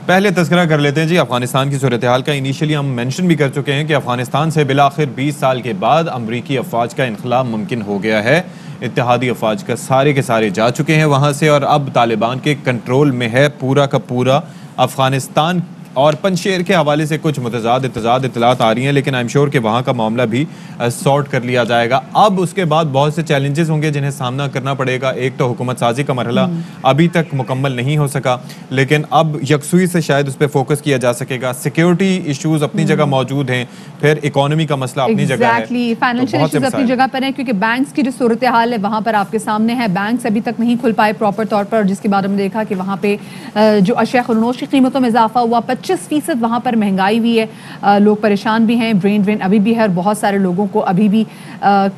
پہلے تذکرہ کر لیتے ہیں جی افغانستان کی صورتحال کا. انیشلی ہم مینشن بھی کر چکے ہیں کہ افغانستان سے بالآخر 20 سال کے بعد امریکی افواج کا انخلا ممکن ہو گیا ہے. اتحادی افواج کا سارے کے سارے جا چکے ہیں وہاں سے، اور اب طالبان کے کنٹرول میں ہے پورا کا پورا افغانستان. اور پنشیر کے حوالے سے کچھ متضاد اطلاعات آ رہی ہیں، لیکن آئی ایم شیور کہ وہاں کا معاملہ بھی سارٹ کر لیا جائے گا. اب اس کے بعد بہت سے چیلنجز ہوں گے جنہیں سامنا کرنا پڑے گا. ایک تو حکومت سازی کا مرحلہ ابھی تک مکمل نہیں ہو سکا، لیکن اب یکسوئی سے شاید اس پہ فوکس کیا جا سکے گا. سیکیورٹی ایشوز اپنی جگہ موجود ہیں، پھر اکانومی کا مسئلہ اپنی جگہ ہے، فائنینشیل ایشوز اپنی جگہ پر ہیں، کیونکہ بینکس کی جو صورتحال ہے وہاں پر آپ کے سامنے ہے. بینکس ابھی تک نہیں کھل پائے پراپر طور پر، جس کے بعد ہم نے دیکھا کہ وہاں پہ جو اشیاء خرنوش کی قیمتوں میں اضافہ ہوا، 25% وہاں پر مہنگائی بھی ہے. لوگ پریشان بھی ہیں، برین ابھی بھی ہے، اور بہت سارے لوگوں کو ابھی بھی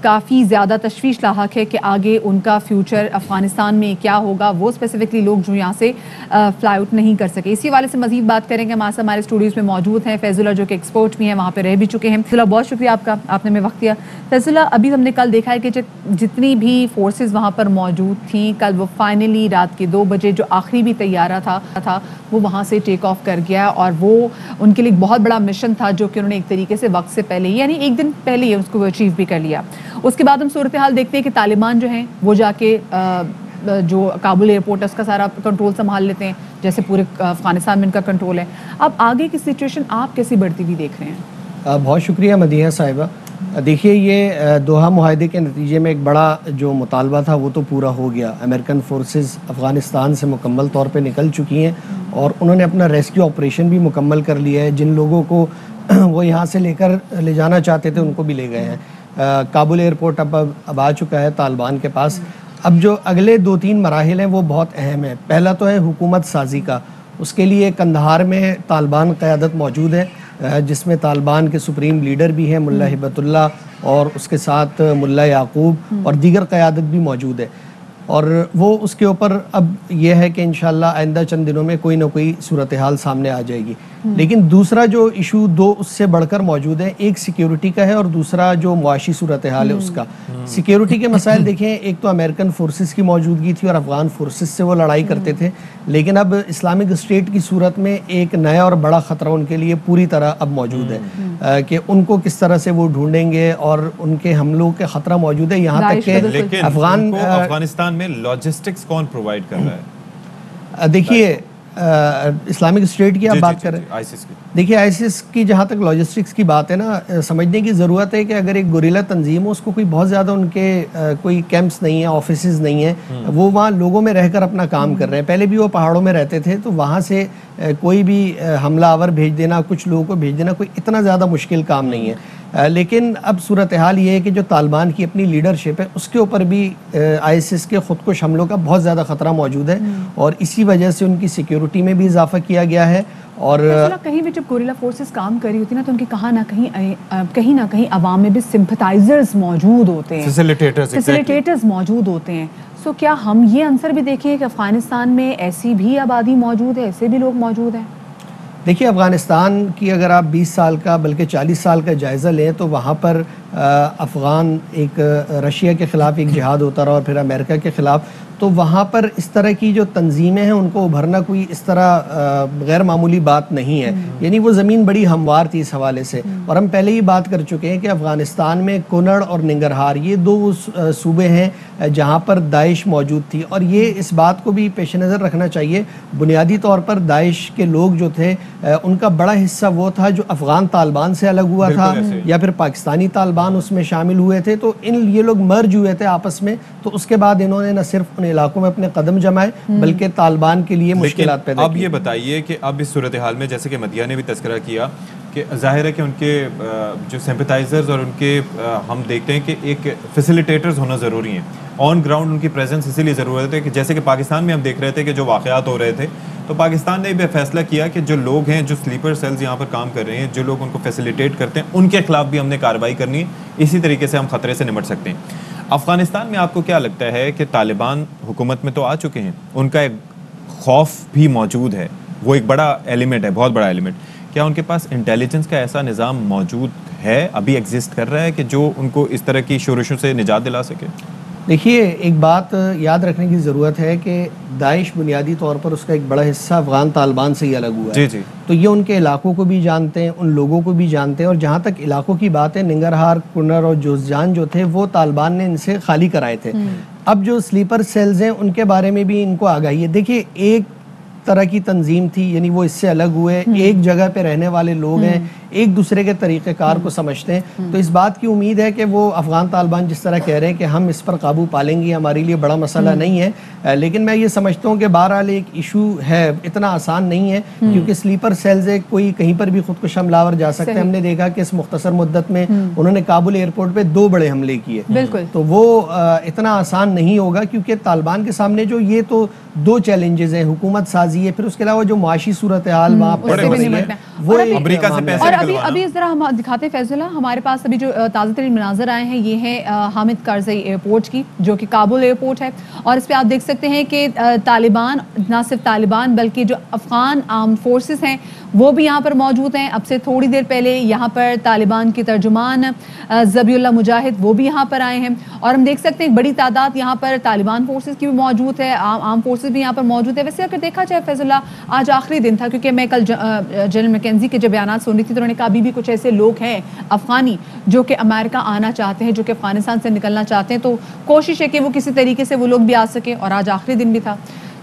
کافی زیادہ تشویش لاحق ہے کہ آگے ان کا فیوچر افغانستان میں کیا ہوگا. وہ اسپیسیفکلی لوگ جو یہاں سے فلائی آؤٹ نہیں کر سکے. اسی حوالے سے مزید بات کریں گے. ہمارے اسٹوڈیوز میں موجود ہیں فیض اللہ، جو کہ ایکسپرٹ بھی ہیں، وہاں پہ رہ بھی چکے ہیں. فیض اللہ بہت شکریہ آپ کا، آپ نے ہمیں وقت دیا. فیض اللہ، ابھی ہم نے کل دیکھا ہے کہ جتنی بھی فورسز وہاں پر موجود تھیں، کل وہ فائنلی رات کے 2 بجے جو آخری بھی طیارہ تھا وہ وہاں سے ٹیک آف کر گیا، اور وہ ان کے لیے ایک بہت بڑا مشن تھا جو کہ انہوں نے ایک طریقے سے وقت سے پہلے، یعنی ایک دن پہلے ہی اس کو اچیو بھی کر لیا. اس کے بعد ہم صورتحال دیکھتے ہیں کہ طالبان جو ہیں وہ جا کے جو کابل ایئرپورٹ ہے اس کا سارا کنٹرول سنبھال لیتے ہیں، جیسے پورے افغانستان میں ان کا کنٹرول ہے. اب آگے کی سچویشن آپ کیسی بڑھتی ہوئی دیکھ رہے ہیں؟ بہت شکریہ مدیحہ صاحبہ. دیکھیے، یہ دوحہ معاہدے کے نتیجے میں ایک بڑا جو مطالبہ تھا وہ تو پورا ہو گیا. امریکن فورسز افغانستان سے مکمل طور پہ نکل چکی ہیں، اور انہوں نے اپنا ریسکیو آپریشن بھی مکمل کر لیا ہے. جن لوگوں کو وہ یہاں سے لے جانا چاہتے تھے ان کو بھی لے گئے ہیں. کابل ایئرپورٹ اب آ چکا ہے طالبان کے پاس. اب جو اگلے 2-3 مراحل ہیں وہ بہت اہم ہیں. پہلا تو ہے حکومت سازی کا. اس کے لیے قندھار میں طالبان قیادت موجود ہے، جس میں طالبان کے سپریم لیڈر بھی ہیں ملا ہبت اللہ، اور اس کے ساتھ ملا یعقوب اور دیگر قیادت بھی موجود ہے. اور وہ اس کے اوپر اب یہ ہے کہ انشاءاللہ آئندہ چند دنوں میں کوئی نہ کوئی صورتحال سامنے آ جائے گی. لیکن دوسرا جو ایشو 2 اس سے بڑھ کر موجود ہے، ایک سیکیورٹی کا ہے اور دوسرا جو معاشی صورتحال ہے اس کا. سیکیورٹی کے مسائل دیکھیں، ایک تو امریکن فورسز کی موجودگی تھی اور افغان فورسز سے وہ لڑائی کرتے تھے، لیکن اب اسلامک اسٹیٹ کی صورت میں ایک نیا اور بڑا خطرہ ان کے لیے پوری طرح اب موجود ہے کہ ان کو کس طرح سے وہ ڈھونڈیں گے، اور ان کے حملوں کے خطرہ موجود ہے. یہاں تک کہ افغانستان میں لاجسٹکس کون پرووائڈ کر رہا ہے؟ دیکھیے، اسلامک اسٹیٹ کی آپ بات کر رہے ہیں. دیکھیے، آئیسس کی جہاں تک لاجسٹکس کی بات ہے نا، سمجھنے کی ضرورت ہے کہ اگر ایک گوریلا تنظیم ہو، اس کو کوئی بہت زیادہ ان کے کوئی کیمپس نہیں ہیں، آفیسز نہیں ہیں، وہ وہاں لوگوں میں رہ کر اپنا کام کر رہے ہیں. پہلے بھی وہ پہاڑوں میں رہتے تھے، تو وہاں سے کوئی بھی حملہ آور بھیج دینا، کچھ لوگوں کو بھیج دینا کوئی اتنا زیادہ مشکل کام نہیں ہے. لیکن اب صورتحال یہ ہے کہ جو طالبان کی اپنی لیڈرشپ ہے اس کے اوپر بھی آئیسس کے خودکش حملوں کا بہت زیادہ خطرہ موجود ہے، اور اسی وجہ سے ان کی سیکیورٹی میں بھی اضافہ کیا گیا ہے. اور کہیں بھی جب گوریلا فورسز کام کر رہی ہوتی نا، تو ان کی کہیں نہ کہیں عوام میں بھی سمپتھائزرز موجود ہوتے ہیں، فیسیلیٹیٹرز موجود ہوتے ہیں. سو کیا ہم یہ عنصر بھی دیکھیں کہ افغانستان میں ایسی بھی آبادی موجود ہے، ایسے بھی لوگ موجود ہیں؟ دیکھیے، افغانستان کی اگر آپ 20 سال کا بلکہ 40 سال کا جائزہ لیں تو وہاں پر افغان ایک رشیا کے خلاف ایک جہاد ہوتا رہا، اور پھر امریکہ کے خلاف. تو وہاں پر اس طرح کی جو تنظیمیں ہیں ان کو ابھرنا کوئی اس طرح غیر معمولی بات نہیں ہے. یعنی وہ زمین بڑی ہموار تھی اس حوالے سے. اور ہم پہلے ہی بات کر چکے ہیں کہ افغانستان میں کنڑ اور ننگرہار یہ 2 صوبے ہیں جہاں پر داعش موجود تھی. اور یہ اس بات کو بھی پیش نظر رکھنا چاہیے، بنیادی طور پر داعش کے لوگ جو تھے ان کا بڑا حصہ وہ تھا جو افغان طالبان سے الگ ہوا تھا، یا پھر پاکستانی طالبان اس میں شامل ہوئے تھے. تو یہ لوگ مرج ہوئے تھے آپس میں. تو اس کے بعد انہوں نے نہ صرف ان علاقوں میں اپنے قدم جمائے بلکہ طالبان کے لیے مشکلات پیدا کی. اب یہ بتائیے کہ اب اس صورتحال میں جیسے کہ مدیحہ نے بھی تذکرہ کیا کہ ظاہر ہے کہ ان کے جو سمپتھائزرز اور ان کے ہم دیکھتے ہیں کہ ایک فیسیلیٹیٹرز ہونا ضروری ہیں آن گراؤنڈ. ان کی پریزنس اسی لیے ضرورت ہے کہ جیسے کہ پاکستان میں ہم دیکھ رہے تھے کہ جو واقعات ہو رہے تھے، تو پاکستان نے بھی فیصلہ کیا کہ جو لوگ ہیں جو سلیپر سیلز یہاں پر کام کر رہے ہیں، جو لوگ ان کو فیسیلیٹیٹ کرتے ہیں، ان کے خلاف بھی ہم نے کارروائی کرنی ہے. اسی طریقے سے ہم خطرے سے نمٹ سکتے ہیں. افغانستان میں آپ کو کیا لگتا ہے کہ طالبان حکومت میں تو آ چکے ہیں، ان کا ایک خوف بھی موجود ہے، وہ ایک بڑا ایلیمنٹ ہے، بہت بڑا ایلیمنٹ. کیا ان کے پاس انٹیلیجنس کا ایسا نظام موجود ہے، ابھی ایگزسٹ کر رہا ہے کہ جو ان کو اس طرح کی شورشوں سے نجات دلا سکے؟ دیکھیے ایک بات یاد رکھنے کی ضرورت ہے کہ داعش بنیادی طور پر اس کا ایک بڑا حصہ افغان طالبان سے ہی الگ ہوا ہے. جی تو یہ ان کے علاقوں کو بھی جانتے ہیں, ان لوگوں کو بھی جانتے ہیں, اور جہاں تک علاقوں کی بات ہے ننگرہار, کنر اور جوزجان جو تھے وہ طالبان نے ان سے خالی کرائے تھے. اب جو سلیپر سیلز ہیں ان کے بارے میں بھی ان کو آگاہی ہے. دیکھیے ایک طرح کی تنظیم تھی, یعنی وہ اس سے الگ ہوئے, ایک جگہ پہ رہنے والے لوگ ہیں, ایک دوسرے کے طریقہ کار کو سمجھتے ہیں. تو اس بات کی امید ہے کہ وہ افغان طالبان جس طرح کہہ رہے ہیں کہ ہم اس پر قابو پالیں گے, ہمارے لیے بڑا مسئلہ نہیں ہے. لیکن میں یہ سمجھتا ہوں کہ بہرحال ایک ایشو ہے, اتنا آسان نہیں ہے, کیونکہ سلیپر سیلز کوئی کہیں پر بھی خودکش حملہ آور جا سکتے ہیں. ہم نے دیکھا کہ اس مختصر مدت میں انہوں نے کابل ایئرپورٹ پہ 2 بڑے حملے کیے. تو وہ اتنا آسان نہیں ہوگا, کیونکہ طالبان کے سامنے جو یہ تو 2 چیلنجز ہیں, حکومت سازی ہے, پھر اس کے علاوہ جو معاشی صورتحال وہاں پر وہ امریکہ سے پیسے. اور ابھی ذرا ہم دکھاتے ہیں فیض اللہ, ہمارے پاس ابھی جو تازہ ترین مناظر آئے ہیں یہ ہے حامد کرزئی ایئرپورٹ کی, جو کہ کابل ایئرپورٹ ہے. اور اس پہ آپ دیکھ سکتے ہیں کہ طالبان, نہ صرف طالبان بلکہ جو افغان آرمڈ فورسز ہیں وہ بھی یہاں پر موجود ہیں. اب سے تھوڑی دیر پہلے یہاں پر طالبان کے ترجمان ذبیح اللہ مجاہد وہ بھی یہاں پر آئے ہیں. اور ہم دیکھ سکتے ہیں ایک بڑی تعداد یہاں پر طالبان فورسز کی بھی موجود ہے, آرم فورسز بھی یہاں پر موجود ہے. ویسے اگر دیکھا جائے فیض اللہ, آج آخری دن تھا, کیونکہ میں کل جنرل میکنزی کے جو بیانات سن رہی تھی تو انہوں نے کہا ابھی بھی کچھ ایسے لوگ ہیں افغانی جو کہ امریکہ آنا چاہتے ہیں, جو کہ افغانستان سے نکلنا چاہتے ہیں. تو کوشش ہے کہ وہ کسی طریقے سے وہ لوگ بھی آ سکیں, اور آج آخری دن بھی تھا.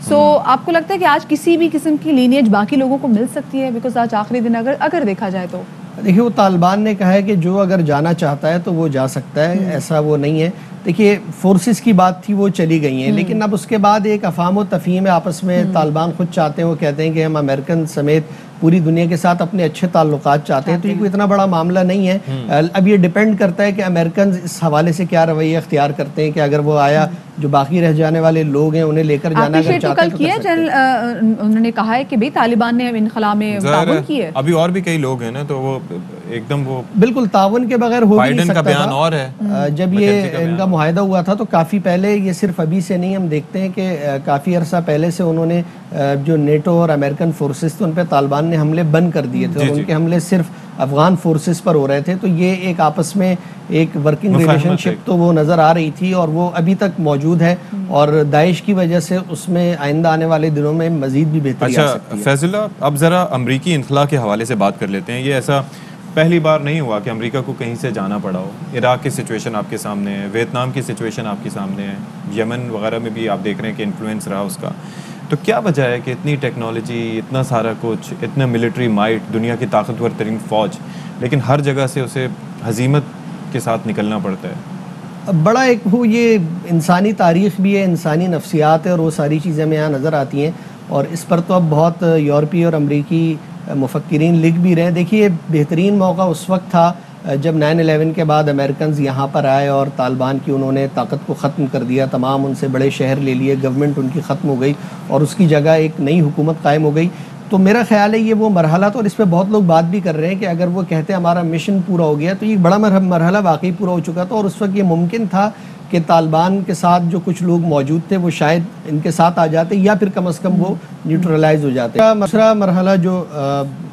سو آپ کو لگتا ہے کہ آج کسی بھی قسم کی لینیج باقی لوگوں کو مل سکتی ہے, بیکاز آج آخری دن اگر دیکھا جائے تو؟ دیکھیے وہ طالبان نے کہا ہے کہ جو اگر جانا چاہتا ہے تو وہ جا سکتا ہے, ایسا وہ نہیں ہے. دیکھیے فورسز کی بات تھی وہ چلی گئی ہیں, لیکن اب اس کے بعد ایک افہام و تفہیم ہے آپس میں. طالبان خود چاہتے ہیں, وہ کہتے ہیں کہ ہم امریکن سمیت پوری دنیا کے ساتھ اپنے اچھے تعلقات چاہتے ہیں. تو یہ کوئی اتنا بڑا معاملہ نہیں ہے. اب یہ ڈیپینڈ کرتا ہے کہ امریکنز اس حوالے سے کیا رویہ اختیار کرتے ہیں, کہ اگر وہ آیا جو باقی رہ جانے والے لوگ ہیں انہیں لے کر جانا اگر چاہتے ہیں تو کر سکتے ہیں. انہوں نے کہا ہے کہ بھئی طالبان نے انخلا میں تعاون کی ہے. ابھی اور بھی کئی لوگ ہیں نا, تو وہ ایک دم وہ بالکل تعاون کے بغیر ہو بھی نہیں سکتا بیان اور ہے. جب یہ ان کا معاہدہ ہوا تھا تو کافی پہلے, یہ صرف ابھی سے نہیں, ہم دیکھتے ہیں کہ کافی عرصہ پہلے سے انہوں نے جو نیٹو اور امریکن فورسز تھے ان پہ طالبان نے حملے بند کر دیے تھے, اور ان کے حملے صرف افغان فورسز پر ہو رہے تھے. تو یہ ایک آپس میں ایک ورکنگ ریلیشن شپ تو وہ نظر آ رہی تھی, اور وہ ابھی تک موجود ہے, اور داعش کی وجہ سے اس میں آئندہ آنے والے دنوں میں مزید بھی بہتری آ سکتی ہے. فیض اللہ, اب ذرا امریکی انخلا کے حوالے سے بات کر لیتے ہیں. یہ ایسا پہلی بار نہیں ہوا کہ امریکہ کو کہیں سے جانا پڑا ہو. عراق کی سچویشن آپ کے سامنے ہے, ویتنام کی سچویشن آپ کے سامنے ہے, یمن وغیرہ میں بھی آپ دیکھ رہے ہیں کہ انفلوئنس رہا اس کا. تو کیا وجہ ہے کہ اتنی ٹیکنالوجی, اتنا سارا کچھ, اتنا ملٹری مائٹ, دنیا کی طاقتور ترین فوج, لیکن ہر جگہ سے اسے ہزیمت کے ساتھ نکلنا پڑتا ہے؟ بڑا ایک وہ یہ انسانی تاریخ بھی ہے, انسانی نفسیات ہے, اور وہ ساری چیزیں ہمیں یہاں نظر آتی ہیں. اور اس پر تو اب بہت یورپی اور امریکی مفکرین لکھ بھی رہے ہیں. دیکھیے بہترین موقع اس وقت تھا جب 9/11 کے بعد امریکنز یہاں پر آئے اور طالبان کی انہوں نے طاقت کو ختم کر دیا, تمام ان سے بڑے شہر لے لیے, گورنمنٹ ان کی ختم ہو گئی, اور اس کی جگہ ایک نئی حکومت قائم ہو گئی. تو میرا خیال ہے یہ وہ مرحلہ تھا, اور اس پہ بہت لوگ بات بھی کر رہے ہیں کہ اگر وہ کہتے ہیں ہمارا مشن پورا ہو گیا, تو یہ بڑا مرحلہ واقعی پورا ہو چکا تھا. اور اس وقت یہ ممکن تھا کہ طالبان کے ساتھ جو کچھ لوگ موجود تھے وہ شاید ان کے ساتھ آ جاتے, یا پھر کم از کم وہ نیوٹرلائز ہو جاتے. دوسرا مرحلہ جو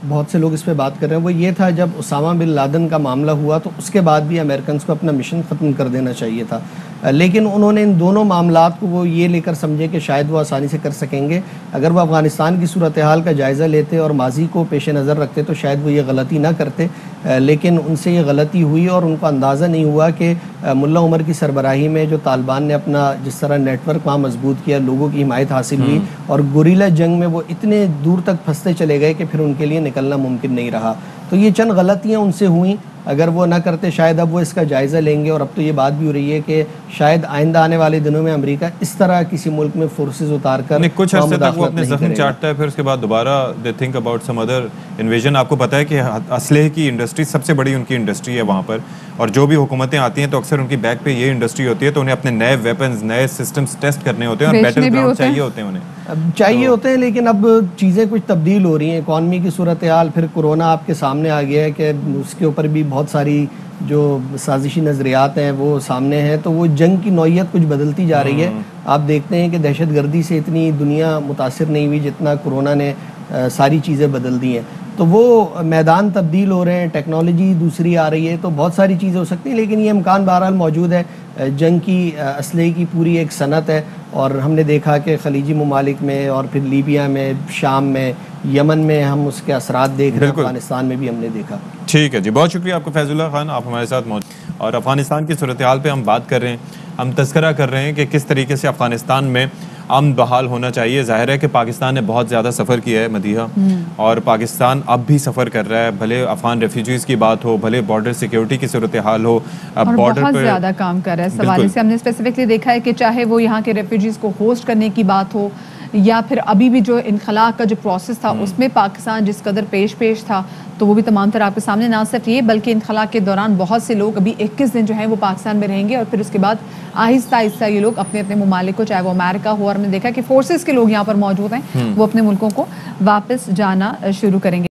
بہت سے لوگ اس پہ بات کر رہے ہیں وہ یہ تھا جب اسامہ بن لادن کا معاملہ ہوا, تو اس کے بعد بھی امریکنز کو اپنا مشن ختم کر دینا چاہیے تھا. لیکن انہوں نے ان دونوں معاملات کو وہ یہ لے کر سمجھے کہ شاید وہ آسانی سے کر سکیں گے. اگر وہ افغانستان کی صورتحال کا جائزہ لیتے اور ماضی کو پیش نظر رکھتے تو شاید وہ یہ غلطی نہ کرتے, لیکن ان سے یہ غلطی ہوئی, اور ان کو اندازہ نہیں ہوا کہ ملا عمر کی سربراہی میں جو طالبان نے اپنا جس طرح نیٹ ورک وہاں مضبوط کیا, لوگوں کی حمایت حاصل ہوئی, اور گوریلا جنگ میں وہ اتنے دور تک پھنستے چلے گئے کہ پھر ان کے لیے نکلنا ممکن نہیں رہا. تو یہ چند غلطیاں ان سے ہوئیں, اگر وہ نہ کرتے شاید اب وہ اس کا جائزہ لیں گے. اور اب تو یہ بات بھی ہو رہی ہے کہ شاید آئندہ آنے والے دنوں میں امریکہ اس طرح کسی ملک میں فورسز اتار کر کچھ عرصے تک وہ اپنے زخم چاٹتا ہے, پھر اس کے بعد دوبارہ they think about some other invasion. آپ کو پتہ ہے کہ اسلحے کی انڈسٹری سب سے بڑی ان کی انڈسٹری ہے وہاں پر, اور جو بھی حکومتیں آتی ہیں تو اکثر ان کی بیک پہ یہ انڈسٹری ہوتی ہے, تو انہیں اپنے نئے ویپنز, نئے سسٹمز ٹیسٹ کرنے ہوتے ہیں, اور بیٹل گراؤنڈ چاہیے ہوتے ہیں انہیں, چاہیے ہوتے ہیں. لیکن اب چیزیں کچھ تبدیل ہو رہی ہیں, اکانومی کی صورتحال, پھر کورونا آپ کے سامنے آ گیا ہے کہ اس کے اوپر بھی بہت ساری جو سازشی نظریات ہیں وہ سامنے ہیں. تو وہ جنگ کی نوعیت کچھ بدلتی جا رہی ہے. آپ دیکھتے ہیں کہ دہشت گردی سے اتنی دنیا متاثر نہیں ہوئی جتنا کورونا نے ساری چیزیں بدل دی ہیں. تو وہ میدان تبدیل ہو رہے ہیں, ٹیکنالوجی دوسری آ رہی ہے, تو بہت ساری چیزیں ہو سکتی ہیں, لیکن یہ امکان بہرحال موجود ہے جنگ کی اسلحے کی پوری ایک صنعت ہے، اور ہم نے دیکھا کہ خلیجی ممالک میں اور پھر لیبیا میں، شام میں، یمن میں ہم اس کے اثرات دیکھ رہے ہیں، افغانستان میں بھی ہم نے دیکھا۔ ٹھیک ہے جی، بہت شکریہ آپ کو فیض اللہ خان، آپ ہمارے ساتھ موجود، اور افغانستان کی صورتحال پہ ہم بات کر رہے ہیں، ہم تذکرہ کر رہے ہیں کہ کس طریقے سے افغانستان میں امن بحال ہونا چاہیے۔ ظاہر ہے کہ پاکستان نے بہت زیادہ سفر کیا ہے مدیحہ، اور پاکستان اب بھی سفر کر رہا ہے، بھلے افغان ریفیوجیز کی بات ہو، بھلے بارڈر سیکیورٹی کی صورتحال ہو، اب بارڈر بہت پر زیادہ کام کر رہا ہے۔ اس حوالے سے ہم نے اسپیسیفکلی دیکھا ہے کہ چاہے وہ یہاں کے ریفیوجیز کو ہوسٹ کرنے کی بات ہو، یا پھر ابھی بھی جو انخلاء کا جو پروسیس تھا اس میں پاکستان جس قدر پیش تھا، تو وہ بھی تمام طرح آپ کے سامنے، نہ صرف یہ بلکہ انخلاء کے دوران بہت سے لوگ ابھی 21 دن جو ہیں وہ پاکستان میں رہیں گے، اور پھر اس کے بعد آہستہ آہستہ یہ لوگ اپنے اپنے ممالک کو، چاہے وہ امریکہ ہو، اور ہم نے دیکھا کہ فورسز کے لوگ یہاں پر موجود ہیں، وہ اپنے ملکوں کو واپس جانا شروع کریں گے۔